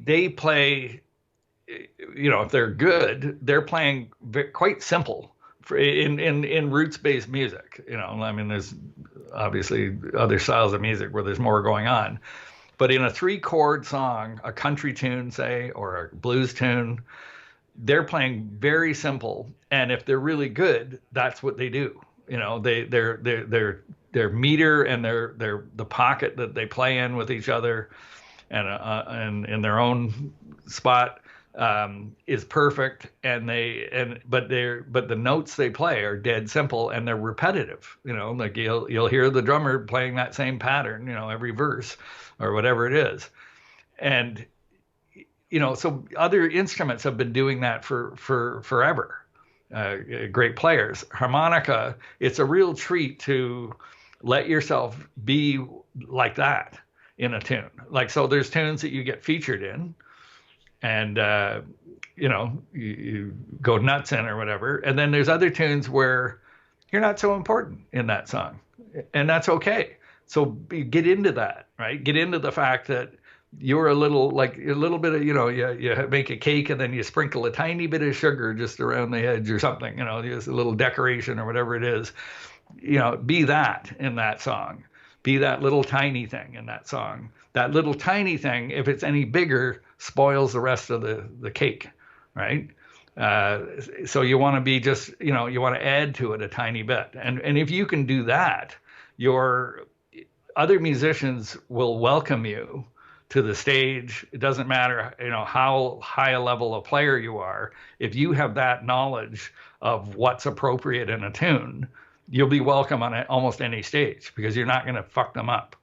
they play, if they're good, they're playing quite simple in roots-based music. I mean, there's obviously other styles of music where there's more going on. But in a 3-chord song, a country tune, say, or a blues tune, they're playing very simple. And if they're really good, that's what they do. Their meter and the pocket that they play in with each other and in their own spot is perfect, but the notes they play are dead simple and they're repetitive. Like you'll hear the drummer playing that same pattern, every verse or whatever it is, and so other instruments have been doing that for forever. Great players. Harmonica, it's a real treat to let yourself be like that in a tune. Like, so there's tunes that you get featured in and, you go nuts in or whatever. And then there's other tunes where you're not so important in that song, and that's okay. So get into that, right? Get into the fact that you're a little bit of, you make a cake and then you sprinkle a tiny bit of sugar just around the edge or something, just a little decoration or whatever it is. Be that in that song. Be that little tiny thing in that song. That little tiny thing, if it's any bigger, spoils the rest of the cake, right? So you want to be just, you want to add to it a tiny bit. And if you can do that, your other musicians will welcome you to the stage. It doesn't matter, how high a level of player you are. If you have that knowledge of what's appropriate in a tune, you'll be welcome on almost any stage because you're not going to fuck them up.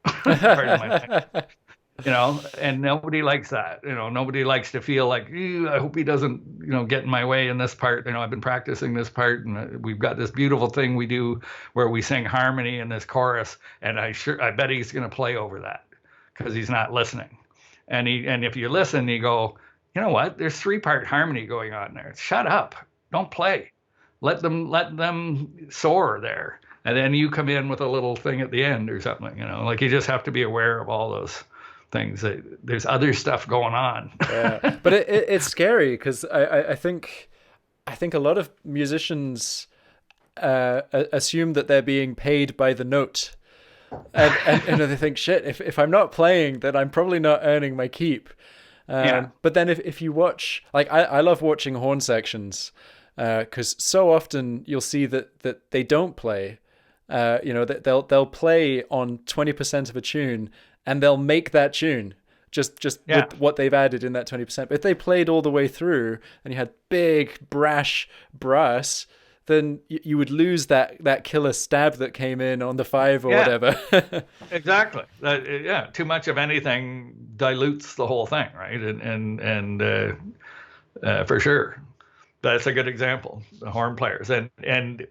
and nobody likes that. Nobody likes to feel like, I hope he doesn't, get in my way in this part. I've been practicing this part, and we've got this beautiful thing we do where we sing harmony in this chorus, and I bet he's going to play over that because he's not listening. And if you listen, you go, you know what? There's 3-part harmony going on there. Shut up. Don't play. Let them soar there. And then you come in with a little thing at the end or something, like you just have to be aware of all those things. There's other stuff going on. Yeah, but it's scary because I think a lot of musicians assume that they're being paid by the note, and they think, shit, if I'm not playing, then I'm probably not earning my keep. Yeah. But then if you watch, like I love watching horn sections because so often you'll see that they don't play. That they'll play on 20% of a tune and they'll make that tune just with what they've added in that 20%. But if they played all the way through and you had big brash brass, then you would lose that killer stab that came in on the 5 or whatever. Exactly. Too much of anything dilutes the whole thing, right? And for sure, that's a good example. The horn players and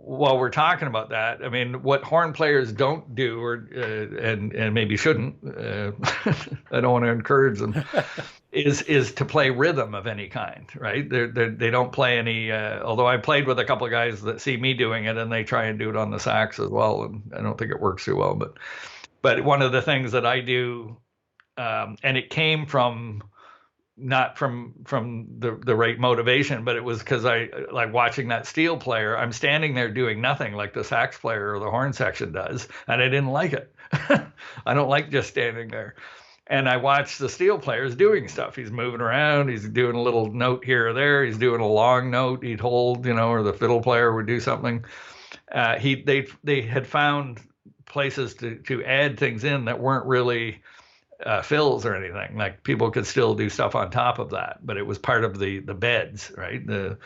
while we're talking about that, I mean, what horn players don't do, or and maybe shouldn't, I don't want to encourage them, is to play rhythm of any kind, right? They don't play any. Although I played with a couple of guys that see me doing it, and they try and do it on the sax as well, and I don't think it works too well. But one of the things that I do, and it came from. Not from the right motivation, but it was because I like watching that steel player. I'm standing there doing nothing like the sax player or the horn section does, and I didn't like it. I don't like just standing there. And I watched the steel players doing stuff. He's moving around. He's doing a little note here or there. He's doing a long note he'd hold, or the fiddle player would do something. They had found places to add things in that weren't really fills or anything. Like people could still do stuff on top of that, but it was part of the beds, right? The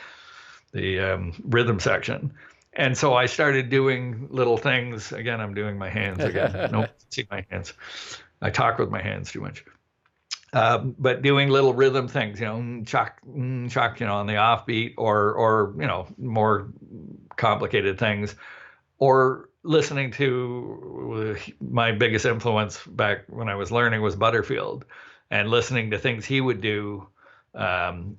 rhythm section. And so I started doing little things. Again, I'm doing my hands again. Nope, see my hands. I talk with my hands too much. But doing little rhythm things, chuck, on the offbeat, or more complicated things, or listening to my biggest influence back when I was learning was Butterfield, and listening to things he would do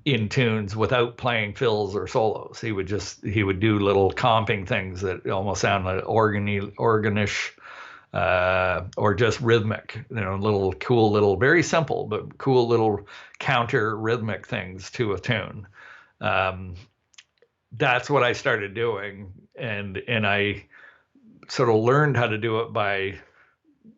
in tunes without playing fills or solos. He would do little comping things that almost sound like organish, or just rhythmic, little cool little, very simple but cool little counter rhythmic things to a tune. That's what I started doing, and I sort of learned how to do it by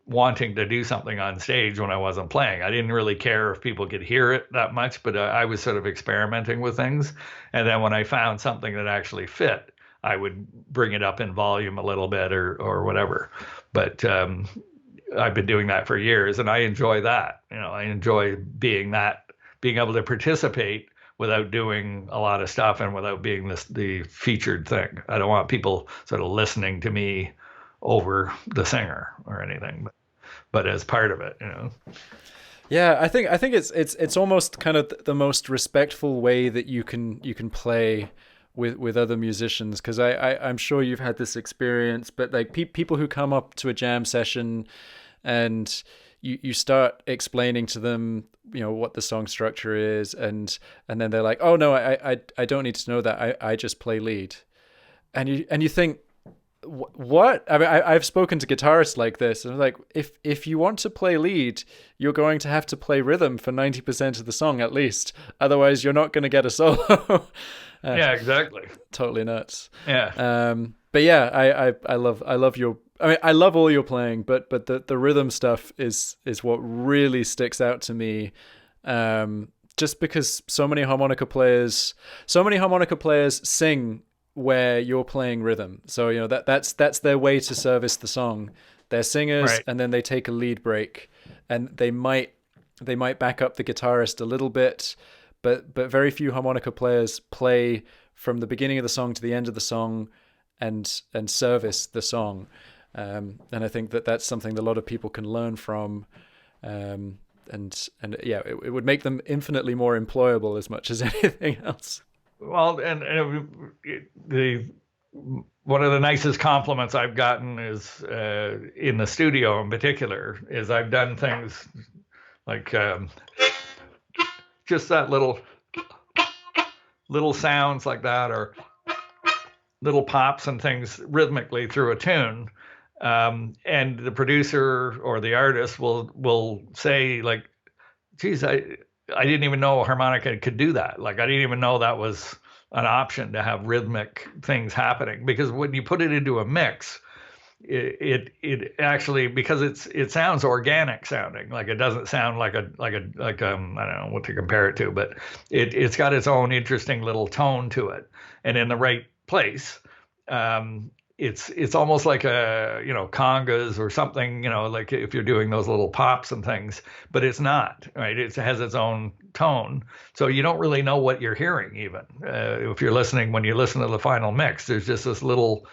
wanting to do something on stage when I wasn't playing. I didn't really care if people could hear it that much, but I was sort of experimenting with things. And then when I found something that actually fit, I would bring it up in volume a little bit or whatever. But I've been doing that for years, and I enjoy that. I enjoy being able to participate without doing a lot of stuff and without being the featured thing. I don't want people sort of listening to me over the singer or anything, but as part of it, Yeah, I think it's almost kind of the most respectful way that you can play with other musicians, because I'm sure you've had this experience, but like people who come up to a jam session and you start explaining to them, what the song structure is, and then they're like, oh no, I don't need to know that. I just play lead. And you think, what? I mean, I've spoken to guitarists like this, and I'm like, if you want to play lead, you're going to have to play rhythm for 90% of the song at least. Otherwise, you're not going to get a solo. Yeah, exactly. Totally nuts. Yeah. But yeah, I love your. I mean, I love all your playing, but the rhythm stuff is what really sticks out to me. Just because so many harmonica players sing where you're playing rhythm. So that's their way to service the song. They're singers, Right. and then they take a lead break, and they might back up the guitarist a little bit, but very few harmonica players play from the beginning of the song to the end of the song and service the song. And I think that's something that a lot of people can learn from. And yeah, it would make them infinitely more employable as much as anything else. Well, and the one of the nicest compliments I've gotten is in the studio in particular is I've done things like just that little sounds like that, or little pops and things rhythmically through a tune. And the producer or the artist will say like, geez, I didn't even know harmonica could do that. Like I didn't even know that was an option to have rhythmic things happening, because when you put it into a mix, it actually, because it sounds organic sounding, like it doesn't sound like a I don't know what to compare it to, but it's got its own interesting little tone to it, and in the right place. It's almost like a, congas or something, like if you're doing those little pops and things, but it's not, right? It has its own tone. So you don't really know what you're hearing even. If you're listening, when you listen to the final mix, there's just this little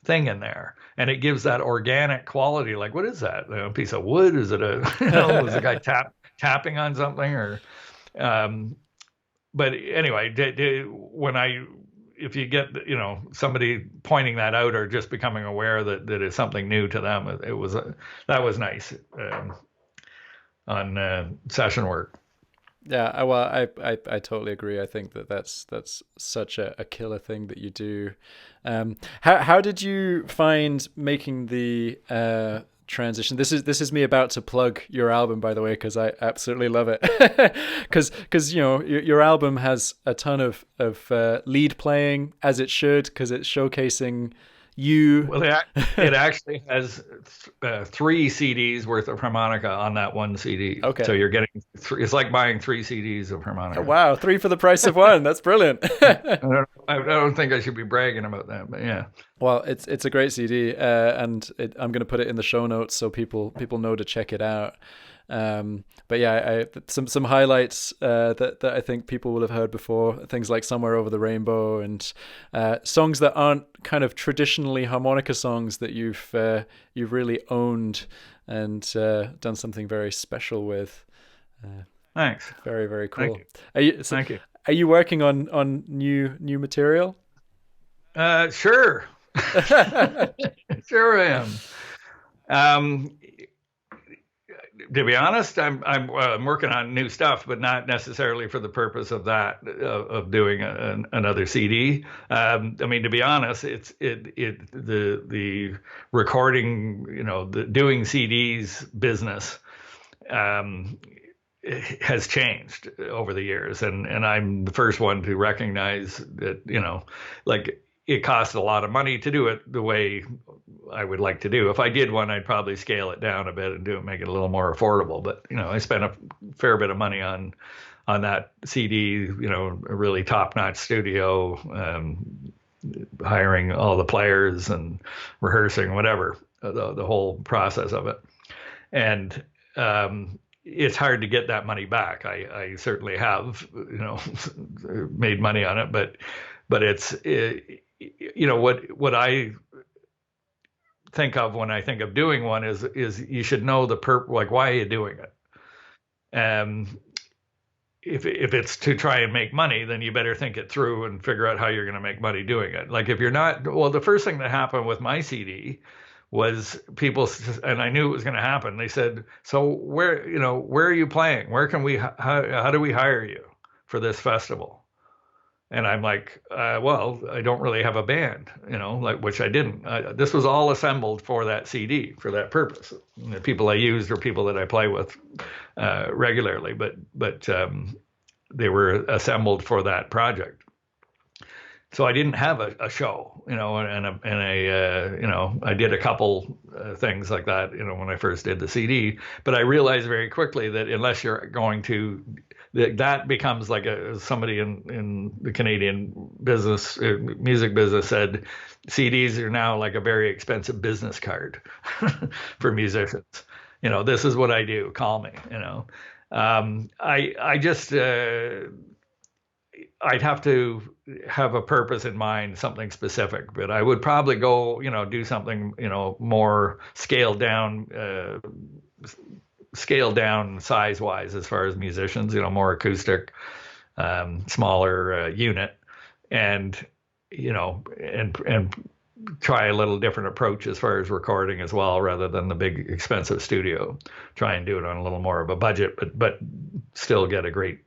thing in there, and it gives that organic quality. Like, what is that? A piece of wood? Is it is a guy tapping on something? Or, but anyway, if you get, somebody pointing that out or just becoming aware that it's something new to them, that was nice on session work. Yeah, well, I totally agree. I think that's such a killer thing that you do. How did you find making the transition? This is me about to plug your album, by the way, because I absolutely love it. Because your album has a ton of lead playing, as it should, because it's showcasing you. Well, it actually has 3 CDs worth of harmonica on that one CD. Okay. So you're getting it's like buying 3 CDs of harmonica. Oh, wow, 3 for the price of one. That's brilliant. I don't think I should be bragging about that, but yeah. Well, it's a great CD, and I'm going to put it in the show notes so people know to check it out. But yeah, some highlights that I think people will have heard before, things like "Somewhere Over the Rainbow" and songs that aren't kind of traditionally harmonica songs that you've really owned and done something very special with. Thanks. Very, very cool. Thank you. Are you working on new material? Sure. Sure I am. To be honest, I'm working on new stuff, but not necessarily for the purpose of that of doing another CD. I mean, to be honest, the recording, the doing CDs business has changed over the years, and I'm the first one to recognize that, like, it costs a lot of money to do it the way I would like to do. If I did one, I'd probably scale it down a bit and make it a little more affordable. But I spent a fair bit of money on that CD. A really top-notch studio, hiring all the players and rehearsing, whatever, the whole process of it. And it's hard to get that money back. I certainly have, made money on it, but it's what I think of when I think of doing one is you should know like, why are you doing it? If it's to try and make money, then you better think it through and figure out how you're going to make money doing it. Like, if you're not, well, the first thing that happened with my CD was people, and I knew it was going to happen. They said, so where are you playing? Where can how do we hire you for this festival? And I'm like, well, I don't really have a band, which I didn't. This was all assembled for that CD, for that purpose. And the people I used are people that I play with regularly, but they were assembled for that project. So I didn't have a show, and I did a couple things like that, when I first did the CD. But I realized very quickly that unless you're going to, that becomes like somebody in the Canadian business, music business, said CDs are now like a very expensive business card for musicians. This is what I do. Call me. I just I'd have to have a purpose in mind, something specific. But I would probably go, do something, more scaled down, scaled down size wise as far as musicians, more acoustic, smaller unit, and and try a little different approach as far as recording as well, rather than the big expensive studio. Try and do it on a little more of a budget, but still get a great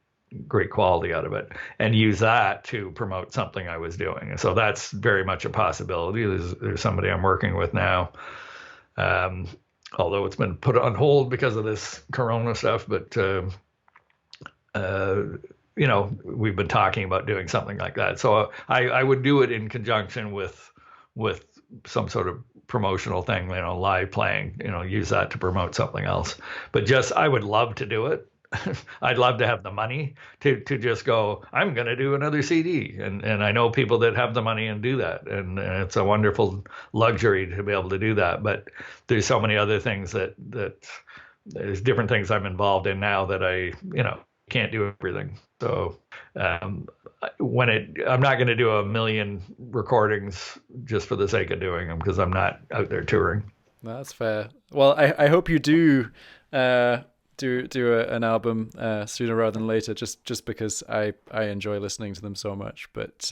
quality out of it, and use that to promote something I was doing. So that's very much a possibility. There's somebody I'm working with now, although it's been put on hold because of this Corona stuff. But we've been talking about doing something like that. So I would do it in conjunction with some sort of promotional thing, live playing, use that to promote something else. But just, I would love to do it. I'd love to have the money to just go, I'm going to do another CD. And I know people that have the money and do that. And it's a wonderful luxury to be able to do that. But there's so many other things that there's different things I'm involved in now that I, can't do everything. So I'm not going to do a million recordings just for the sake of doing them, because I'm not out there touring. That's fair. Well, I hope you do an album sooner rather than later, just because I enjoy listening to them so much. But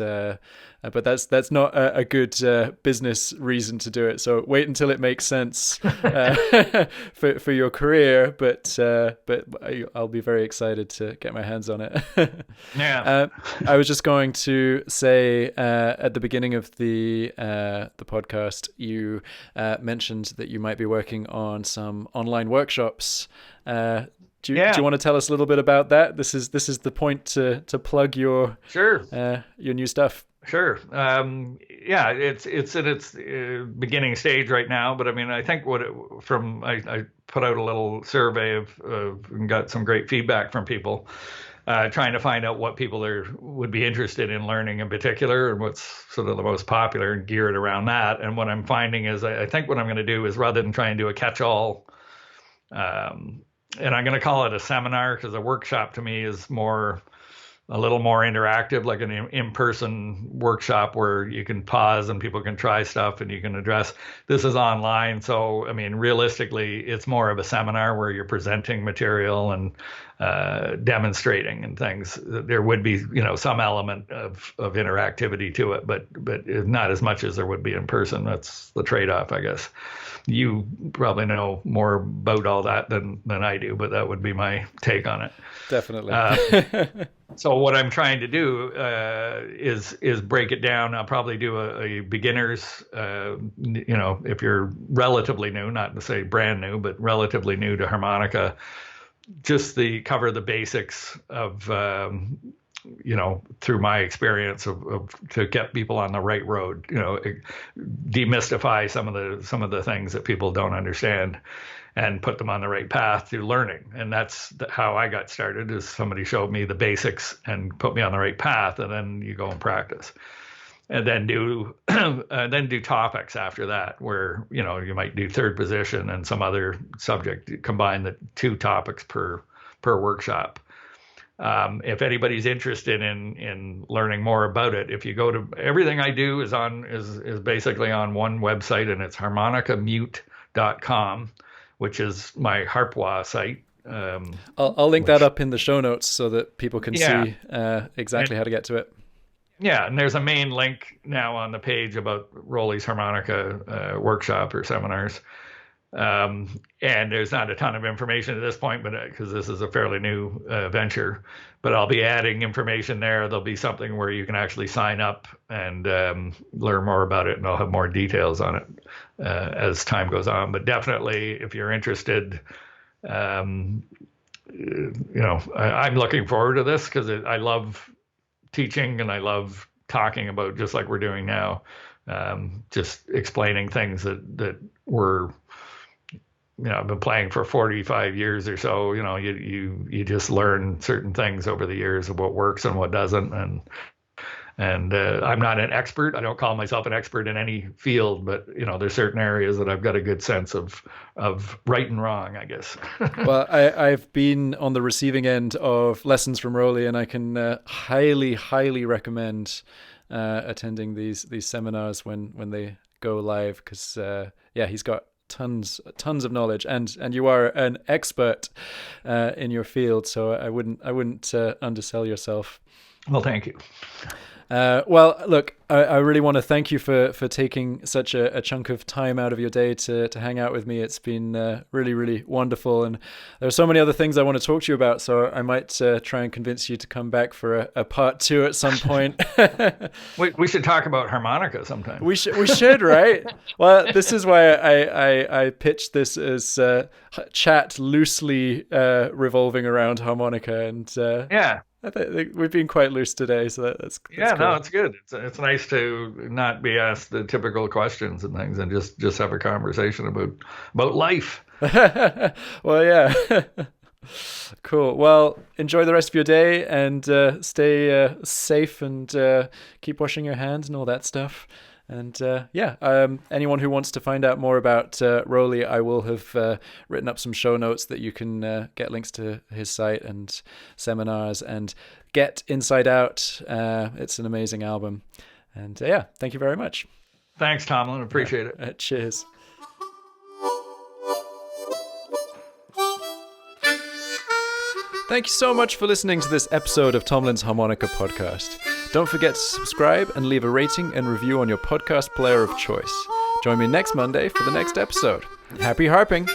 that's not a good business reason to do it. So wait until it makes sense for your career. But I'll be very excited to get my hands on it. Yeah. I was just going to say at the beginning of the podcast, you mentioned that you might be working on some online workshops. Do you want to tell us a little bit about that? This is the point to plug your new stuff. Sure. It's in its beginning stage right now, but I mean, I think I put out a little survey and got some great feedback from people, trying to find out what people would be interested in learning in particular, and what's sort of the most popular, and gear it around that. And what I'm finding is, I think what I'm going to do is, rather than try and do a catch-all, and I'm going to call it a seminar, because a workshop to me is a little more interactive, like an in-person workshop where you can pause and people can try stuff and you can address. This is online, so I mean, realistically, it's more of a seminar where you're presenting material and demonstrating and things. There would be, some element of interactivity to it, but not as much as there would be in person. That's the trade-off, I guess. You probably know more about all that than I do, but that would be my take on it. Definitely. So what I'm trying to do is break it down. I'll probably do a beginner's, if you're relatively new, not to say brand new, but relatively new to harmonica, just cover the basics of, through my experience of to get people on the right road, demystify some of the things that people don't understand, and put them on the right path to learning. And that's how I got started, is somebody showed me the basics and put me on the right path, and then you go and practice. And then do topics after that, where you might do third position and some other subject, combine the two topics per workshop. If anybody's interested in learning more about it, if you go to, everything I do is basically on one website, and it's harmonicamute.com, which is my Harp Wah site. I'll link that up in the show notes so that people can see exactly how to get to it. Yeah, and there's a main link now on the page about Roly's harmonica workshop or seminars. And there's not a ton of information at this point, but because this is a fairly new venture, but I'll be adding information there. There'll be something where you can actually sign up and learn more about it, and I'll have more details on it as time goes on. But definitely, if you're interested, I'm looking forward to this, because I love teaching and I love talking about, just like we're doing now, just explaining things that were, I've been playing for 45 years or so. You just learn certain things over the years of what works and what doesn't. And I'm not an expert. I don't call myself an expert in any field, but there's certain areas that I've got a good sense of right and wrong, I guess. Well, I've been on the receiving end of lessons from Roly, and I can highly recommend attending these seminars when they go live, because he's got tons of knowledge, and you are an expert in your field. So I wouldn't undersell yourself. Well, thank you. Well, look, I really want to thank you for taking such a chunk of time out of your day to hang out with me. It's been really, really wonderful. And there are so many other things I want to talk to you about, so I might try and convince you to come back for a part 2 at some point. We should talk about harmonica sometime. We should, right? Well, this is why I pitched this as chat loosely revolving around harmonica. And yeah. I think we've been quite loose today, so that's cool. No, it's good. It's nice to not be asked the typical questions and things, and just have a conversation about life. Well, yeah. Cool. Well, enjoy the rest of your day, and stay safe, and keep washing your hands and all that stuff. And anyone who wants to find out more about Roly, I will have written up some show notes that you can get links to his site and seminars, and get Inside Out. It's an amazing album. And thank you very much. Thanks, Tomlin. Appreciate it. Cheers. Thank you so much for listening to this episode of Tomlin's Harmonica Podcast. Don't forget to subscribe and leave a rating and review on your podcast player of choice. Join me next Monday for the next episode. Happy harping!